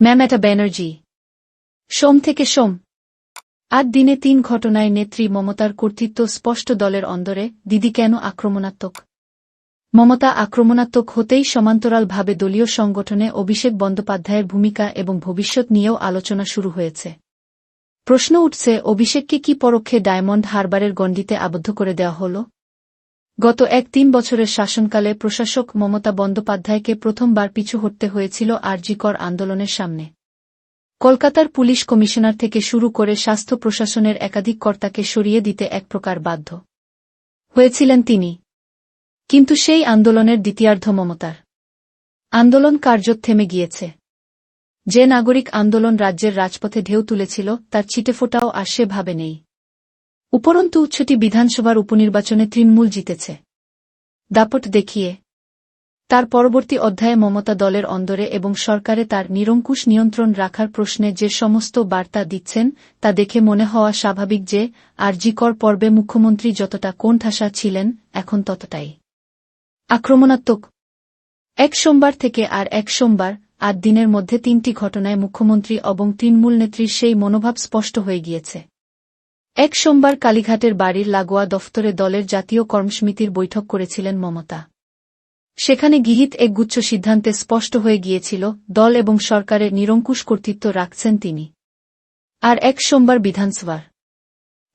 মমতা ব্যানার্জি। সোম থেকে সোম ৮ দিনে ৩ ঘটনায় নেত্রী মমতার কর্তৃত্ব স্পষ্ট। দলের অন্দরে দিদি কেন আক্রমণাত্মক? মমতা আক্রমণাত্মক হতেই সমান্তরালভাবে দলীয় সংগঠনে অভিষেক বন্দ্যোপাধ্যায়ের ভূমিকা এবং ভবিষ্যৎ নিয়েও আলোচনা শুরু হয়েছে। প্রশ্ন উঠছে, অভিষেককে কি পরোক্ষে ডায়মন্ড হারবারের গণ্ডিতে আবদ্ধ করে দেওয়া হল? গত ৩ বছরের শাসনকালে প্রশাসক মমতা বন্দ্যোপাধ্যায়কে প্রথমবার পিছু হটতে হয়েছিল আরজিকর আন্দোলনের সামনে। কলকাতার পুলিশ কমিশনার থেকে শুরু করে স্বাস্থ্য প্রশাসনের একাধিক কর্তাকে সরিয়ে দিতে এক প্রকার বাধ্য হয়েছিলেন তিনি। কিন্তু সেই আন্দোলনের দ্বিতীয়ার্ধ মমতার আন্দোলন কার্যত থেমে গিয়েছে। যে নাগরিক আন্দোলন রাজ্যের রাজপথে ঢেউ তুলেছিল তার ছিটেফোঁটাও আর সেভাবে নেই। উপরন্তু ৬টি বিধানসভার উপনির্বাচনে তৃণমূল জিতেছে দাপট দেখিয়ে। তার পরবর্তী অধ্যায়ে মমতা দলের অন্দরে এবং সরকারে তার নিরঙ্কুশ নিয়ন্ত্রণ রাখার প্রশ্নে যে সমস্ত বার্তা দিচ্ছেন তা দেখে মনে হওয়া স্বাভাবিক যে আরজিকর পর্বে মুখ্যমন্ত্রী যতটা কোণঠাসা ছিলেন এখন ততটাই আক্রমণাত্মক। এক সোমবার থেকে আর এক সোমবার ৮ দিনের মধ্যে ৩টি ঘটনায় মুখ্যমন্ত্রী এবং তৃণমূল নেত্রীর সেই মনোভাব স্পষ্ট হয়ে গিয়েছে। এক সোমবার কালীঘাটের বাড়ির লাগোয়া দফতরে দলের জাতীয় কর্মসমিতির বৈঠক করেছিলেন মমতা। সেখানে গৃহীত এক গুচ্ছ সিদ্ধান্তে স্পষ্ট হয়ে গিয়েছিল দল এবং সরকারের নিরঙ্কুশ কর্তৃত্ব রাখছেন তিনি। আর এক সোমবার বিধানসভার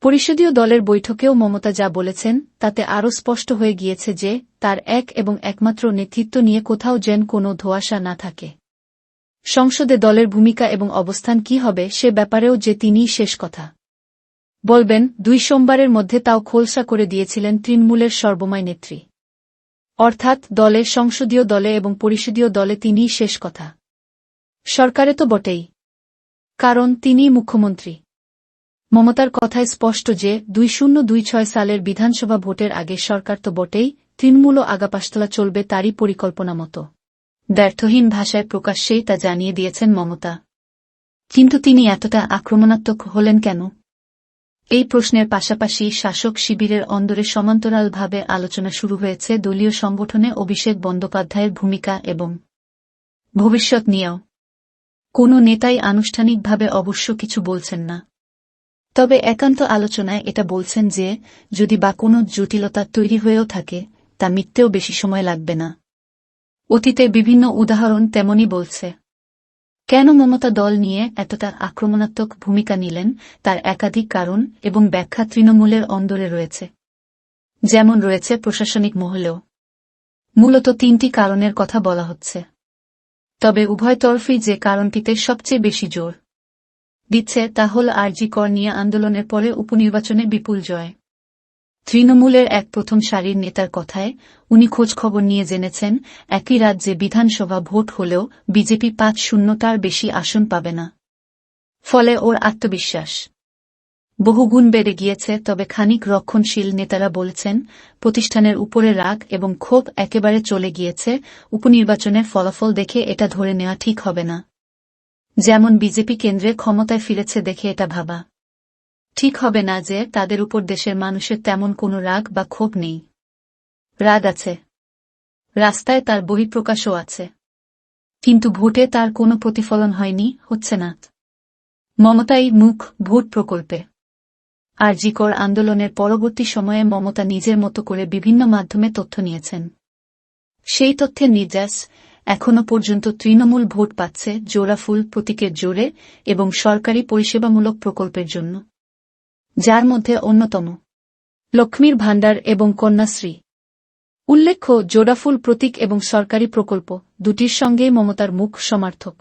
পরিষদীয় দলের বৈঠকেও মমতা যা বলেছেন তাতে আরও স্পষ্ট হয়ে গিয়েছে যে তার এক এবং একমাত্র নেতৃত্ব নিয়ে কোথাও যেন কোনো ধোঁয়াশা না থাকে। সংসদে দলের ভূমিকা এবং অবস্থান কি হবে সে ব্যাপারেও যে তিনিই শেষ কথা বলবেন ২ সোমবারের মধ্যে তাও খোলসা করে দিয়েছিলেন তৃণমূলের সর্বময় নেত্রী। অর্থাৎ দলে, সংসদীয় দলে এবং পরিষদীয় দলে তিনিই শেষ কথা। সরকারে তো বটেই, কারণ তিনিই মুখ্যমন্ত্রী। মমতার কথায় স্পষ্ট যে ২০২৬ সালের বিধানসভা ভোটের আগে সরকার তো বটেই, তৃণমূলও আগাপাশতলা চলবে তারই পরিকল্পনা মতো। দ্ব্যর্থহীন ভাষায় প্রকাশ্যেই তা জানিয়ে দিয়েছেন মমতা। কিন্তু তিনি এতটা আক্রমণাত্মক হলেন কেন? এই প্রশ্নের পাশাপাশি শাসক শিবিরের অন্দরে সমান্তরালভাবে আলোচনা শুরু হয়েছে দলীয় সংগঠনে অভিষেক বন্দ্যোপাধ্যায়ের ভূমিকা এবং ভবিষ্যৎ নিয়েও। কোনো নেতাই আনুষ্ঠানিকভাবে অবশ্য কিছু বলছেন না। তবে একান্ত আলোচনায় এটা বলছেন যে যদি বা কোনো জটিলতা তৈরি হয়েও থাকে তা মিটতেও বেশি সময় লাগবে না। অতীতে বিভিন্ন উদাহরণ তেমনই বলছে। কেন মমতা দল নিয়ে এতটা আক্রমণাত্মক ভূমিকা নিলেন তার একাধিক কারণ এবং ব্যাখ্যা তৃণমূলের অন্দরে রয়েছে, যেমন রয়েছে প্রশাসনিক মহলেও। মূলত ৩টি কারণের কথা বলা হচ্ছে। তবে উভয় তরফই যে কারণটিতে সবচেয়ে বেশি জোর দিচ্ছে তা হল আরজিকর নিয়ে আন্দোলনের পরে উপনির্বাচনে বিপুল জয়। তৃণমূলের এক প্রথম সারির নেতার কথায় উনি খোঁজখবর নিয়ে জেনেছেন একই রাজ্যে বিধানসভা ভোট হলেও বিজেপি ৫-০ বেশি আসন পাবে না। ফলে ওর আত্মবিশ্বাস বহুগুণ বেড়ে গিয়েছে। তবে খানিক রক্ষণশীল নেতারা বলছেন প্রতিষ্ঠানের উপরে রাগ এবং ক্ষোভ একেবারে চলে গিয়েছে। উপনির্বাচনের ফলাফল দেখে এটা ধরে নেওয়া ঠিক হবে না। যেমন বিজেপি কেন্দ্রে ক্ষমতায় ফিরেছে দেখে এটা ভাবা ঠিক হবে না যে তাদের উপর দেশের মানুষের তেমন কোনো রাগ বা ক্ষোভ নেই। রাগ আছে, রাস্তায় তার বহিঃপ্রকাশও আছে, কিন্তু ভোটে তার কোনো প্রতিফলন হয়নি, হচ্ছে না। মমতাই মুখ ভোট প্রকল্পে। আরজিকর আন্দোলনের পরবর্তী সময়ে মমতা নিজের মতো করে বিভিন্ন মাধ্যমে তথ্য নিয়েছেন। সেই তথ্যের নির্যাস এখনও পর্যন্ত তৃণমূল ভোট পাচ্ছে জোড়াফুল প্রতীকের জোরে এবং সরকারি পরিষেবামূলক প্রকল্পের জন্য, যার মধ্যে অন্যতম লক্ষ্মীর ভাণ্ডার এবং কন্যাশ্রী। উল্লেখ্য, জোড়াফুল প্রতীক এবং সরকারি প্রকল্প দুটির সঙ্গেই মমতার মুখ সমার্থক,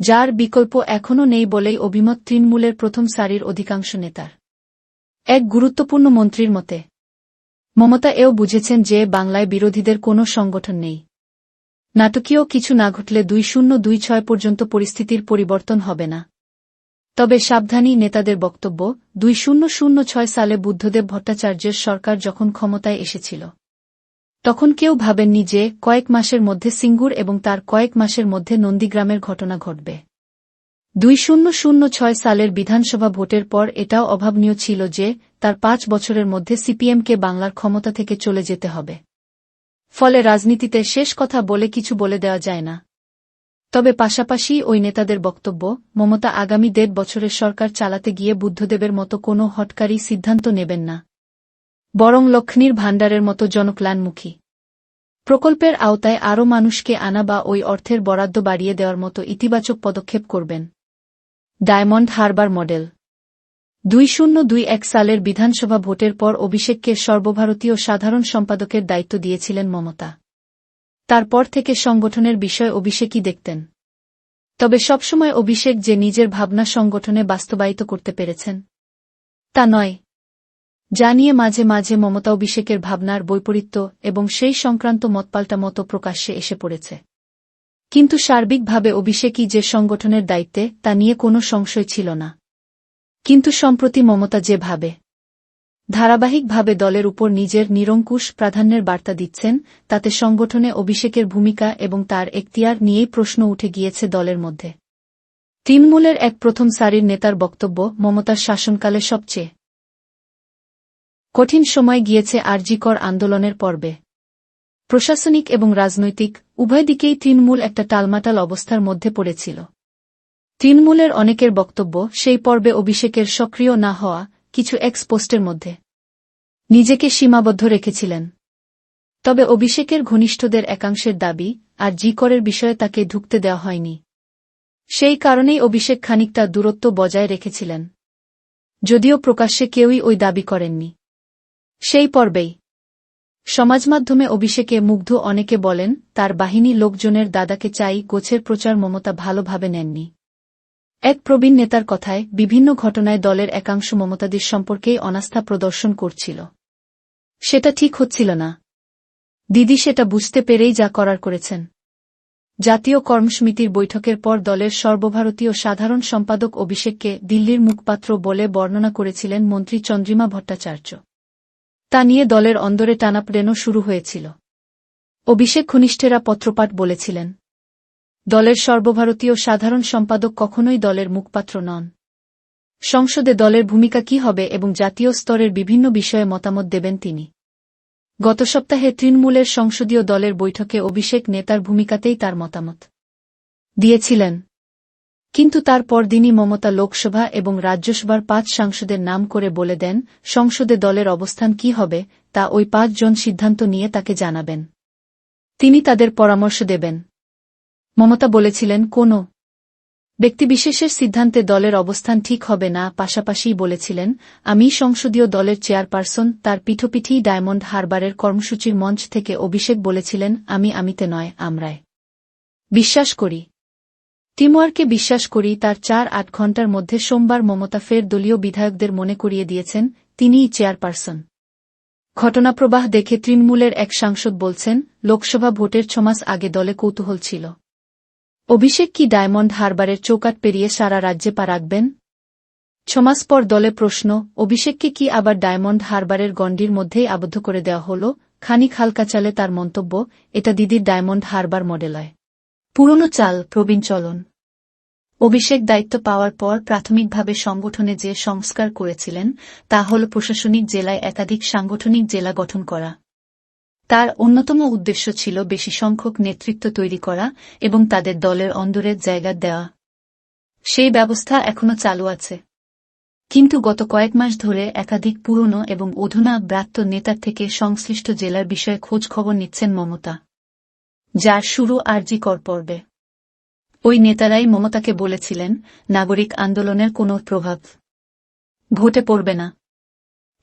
যার বিকল্প এখনও নেই বলেই অভিমত তৃণমূলের প্রথম সারির অধিকাংশ নেতার। এক গুরুত্বপূর্ণ মন্ত্রীর মতে মমতা এও বুঝেছেন যে বাংলায় বিরোধীদের কোনো সংগঠন নেই। নাটকীয় কিছু না ঘটলে ২০২৬ পর্যন্ত পরিস্থিতির পরিবর্তন হবে না। তবে সাবধানী নেতাদের বক্তব্য, ২০০৬ সালে বুদ্ধদেব ভট্টাচার্যের সরকার যখন ক্ষমতায় এসেছিল তখন কেউ ভাবেননি যে কয়েক মাসের মধ্যে সিঙ্গুর এবং তার কয়েক মাসের মধ্যে নন্দীগ্রামের ঘটনা ঘটবে। ২০০৬ সালের বিধানসভা ভোটের পর এটাও অভাবনীয় ছিল যে তার ৫ বছরের মধ্যে সিপিএমকে বাংলার ক্ষমতা থেকে চলে যেতে হবে। ফলে রাজনীতিতে শেষ কথা বলে কিছু বলে দেওয়া যায় না। তবে পাশাপাশি ওই নেতাদের বক্তব্য, মমতা আগামী ১.৫ বছরের সরকার চালাতে গিয়ে বুদ্ধদেবের মতো কোনো হঠকারী সিদ্ধান্ত নেবেন না, বরং লক্ষ্মীর ভাণ্ডারের মতো জনকল্যাণমুখী প্রকল্পের আওতায় আরও মানুষকে আনা বা ওই অর্থের বরাদ্দ বাড়িয়ে দেওয়ার মতো ইতিবাচক পদক্ষেপ করবেন। ডায়মন্ড হারবার মডেল ২০২১ সালের বিধানসভা ভোটের পর অভিষেককে সর্বভারতীয় সাধারণ সম্পাদকের দায়িত্ব দিয়েছিলেন মমতা। তারপর থেকে সংগঠনের বিষয় অভিষেকই দেখতেন। তবে সবসময় অভিষেক যে নিজের ভাবনা সংগঠনে বাস্তবায়িত করতে পেরেছেন তা নয়, যা নিয়ে মাঝে মাঝে মমতা অভিষেকের ভাবনার বৈপরীত্য এবং সেই সংক্রান্ত মতপাল্টা মতো প্রকাশ্যে এসে পড়েছে। কিন্তু সার্বিকভাবে অভিষেকই যে সংগঠনের দায়িত্বে তা নিয়ে কোনো সংশয় ছিল না। কিন্তু সম্প্রতি মমতা যেভাবে ধারাবাহিকভাবে দলের উপর নিজের নিরঙ্কুশ প্রাধান্যের বার্তা দিচ্ছেন, তাতে সংগঠনে অভিষেকের ভূমিকা এবং তার এখতিয়ার নিয়েই প্রশ্ন উঠে গিয়েছে দলের মধ্যে। তৃণমূলের এক প্রথম সারির নেতার বক্তব্য, মমতার শাসনকালে সবচেয়ে কঠিন সময় গিয়েছে আরজিকর আন্দোলনের পর্বে। প্রশাসনিক এবং রাজনৈতিক উভয় দিকেই তৃণমূল একটা টালমাটাল অবস্থার মধ্যে পড়েছিল। তৃণমূলের অনেকের বক্তব্য, সেই পর্বে অভিষেকের সক্রিয় না হওয়া, কিছু এক্স পোস্টের মধ্যে নিজেকে সীমাবদ্ধ রেখেছিলেন। তবে অভিষেকের ঘনিষ্ঠদের একাংশের দাবি, আরজিকরের বিষয়ে তাকে ঢুকতে দেওয়া হয়নি। সেই কারণেই অভিষেক খানিকটা দূরত্ব বজায় রেখেছিলেন, যদিও প্রকাশ্যে কেউই ওই দাবি করেননি। সেই পর্বেই সমাজমাধ্যমে অভিষেকে মুগ্ধ অনেকে বলেন, তার বাহিনী লোকজনের দাদাকে চাই গোছের প্রচার মমতা ভালোভাবে নেননি। এক প্রবীণ নেতার কথায়, বিভিন্ন ঘটনায় দলের একাংশ মমতাদির সম্পর্কেই অনাস্থা প্রদর্শন করছিল। সেটা ঠিক হচ্ছিল না। দিদি সেটা বুঝতে পেরেই যা করার করেছেন। জাতীয় কর্মসমিতির বৈঠকের পর দলের সর্বভারতীয় সাধারণ সম্পাদক অভিষেককে দিল্লির মুখপাত্র বলে বর্ণনা করেছিলেন মন্ত্রী চন্দ্রিমা ভট্টাচার্য। তা নিয়ে দলের অন্দরে টানাপোড়েনও শুরু হয়েছিল। অভিষেক ঘনিষ্ঠেরা পত্রপাঠ বলেছিলেন, দলের সর্বভারতীয় সাধারণ সম্পাদক কখনোই দলের মুখপাত্র নন। সংসদে দলের ভূমিকা কী হবে এবং জাতীয় স্তরের বিভিন্ন বিষয়ে মতামত দেবেন তিনি। গত সপ্তাহে তৃণমূলের সংসদীয় দলের বৈঠকে অভিষেক নেতার ভূমিকাতেই তার মতামত দিয়েছিলেন। কিন্তু তার পরদিনই মমতা লোকসভা এবং রাজ্যসভার ৫ সাংসদের নাম করে বলে দেন, সংসদে দলের অবস্থান কী হবে তা ওই ৫ জন সিদ্ধান্ত নিয়ে তাকে জানাবেন। তিনি তাদের পরামর্শ দেবেন। মমতা বলেছিলেন, কোনো ব্যক্তিবিশেষের সিদ্ধান্তে দলের অবস্থান ঠিক হবে না। পাশাপাশিই বলেছিলেন, আমি সংসদীয় দলের চেয়ারপারসন। তার পিঠোপিঠি ডায়মন্ড হারবারের কর্মসূচির মঞ্চ থেকে অভিষেক বলেছিলেন, আমিতে নয়, আমরায় বিশ্বাস করি, টিমওয়ার্কে বিশ্বাস করি। তার ৪-৮ ঘণ্টার মধ্যে সোমবার মমতা ফের দলীয় বিধায়কদের মনে করিয়ে দিয়েছেন, তিনিই চেয়ারপারসন। ঘটনাপ্রবাহ দেখে তৃণমূলের এক সাংসদ বলছেন, লোকসভা ভোটের ৬ মাস আগে দলে কৌতূহল ছিল, অভিষেক কি ডায়মন্ড হারবারের চৌকাঠ পেরিয়ে সারা রাজ্যে পা রাখবেন? ৬ মাস পর দলে প্রশ্ন, অভিষেককে কি আবার ডায়মন্ড হারবারের গণ্ডির মধ্যেই আবদ্ধ করে দেওয়া হল? খানিক হালকা চালে তার মন্তব্য, এটা দিদির ডায়মন্ড হারবার মডেলয়, পুরনো চাল, প্রবীণ চলন। অভিষেক দায়িত্ব পাওয়ার পর প্রাথমিকভাবে সংগঠনে যে সংস্কার করেছিলেন তা হল প্রশাসনিক জেলায় একাধিক সাংগঠনিক জেলা গঠন করা। তার অন্যতম উদ্দেশ্য ছিল বেশি সংখ্যক নেতৃত্ব তৈরি করা এবং তাদের দলের অন্দরের জায়গা দেওয়া। সেই ব্যবস্থা এখনো চালু আছে। কিন্তু গত কয়েক মাস ধরে একাধিক পুরনো এবং অধুনা ব্রাত্য নেতার থেকে সংশ্লিষ্ট জেলার বিষয়ে খোঁজ খবর নিচ্ছেন মমতা, যার শুরু আরজিকর পর্বে। ওই নেতারাই মমতাকে বলেছিলেন, নাগরিক আন্দোলনের কোনো প্রভাব ভোটে পড়বে না।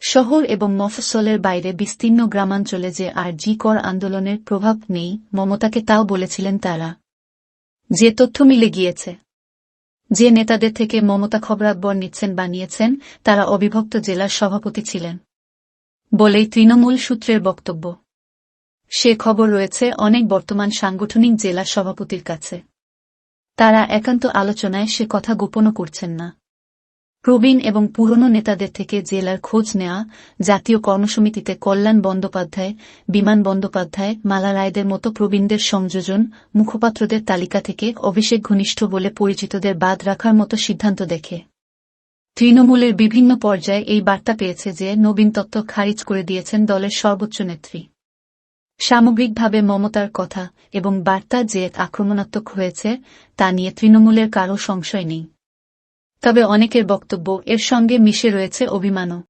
শহর এবং মফস্বলের বাইরে বিস্তীর্ণ গ্রামাঞ্চলে যে আরজিকর আন্দোলনের প্রভাব নেই, মমতাকে তাও বলেছিলেন তারা। যে তথ্য মিলে গিয়েছে, যে নেতাদের থেকে মমতা খবরাখবর নিচ্ছেন বানিয়েছেন, তারা অবিভক্ত জেলার সভাপতি ছিলেন বলেই তৃণমূল সূত্রের বক্তব্য। সে খবর রয়েছে অনেক বর্তমান সাংগঠনিক জেলা সভাপতির কাছে। তারা একান্ত আলোচনায় সে কথা গোপনও করছেন না। প্রবীণ এবং পুরনো নেতাদের থেকে জেলার খোঁজ নেওয়া, জাতীয় কর্মসমিতিতে কল্যাণ বন্দ্যোপাধ্যায়, বিমান বন্দ্যোপাধ্যায়, মালা রায়দের মতো প্রবীণদের সংযোজন, মুখপাত্রদের তালিকা থেকে অভিষেক ঘনিষ্ঠ বলে পরিচিতদের বাদ রাখার মতো সিদ্ধান্ত দেখে তৃণমূলের বিভিন্ন পর্যায়ে এই বার্তা পেয়েছে যে নবীন তত্ত্ব খারিজ করে দিয়েছেন দলের সর্বোচ্চ নেত্রী। সামগ্রিকভাবে মমতার কথা এবং বার্তা যে আক্রমণাত্মক হয়েছে তা নিয়ে তৃণমূলের কারও সংশয় নেই। তবে অনেকের বক্তব্য এর সঙ্গে মিশে রয়েছে অভিমানও।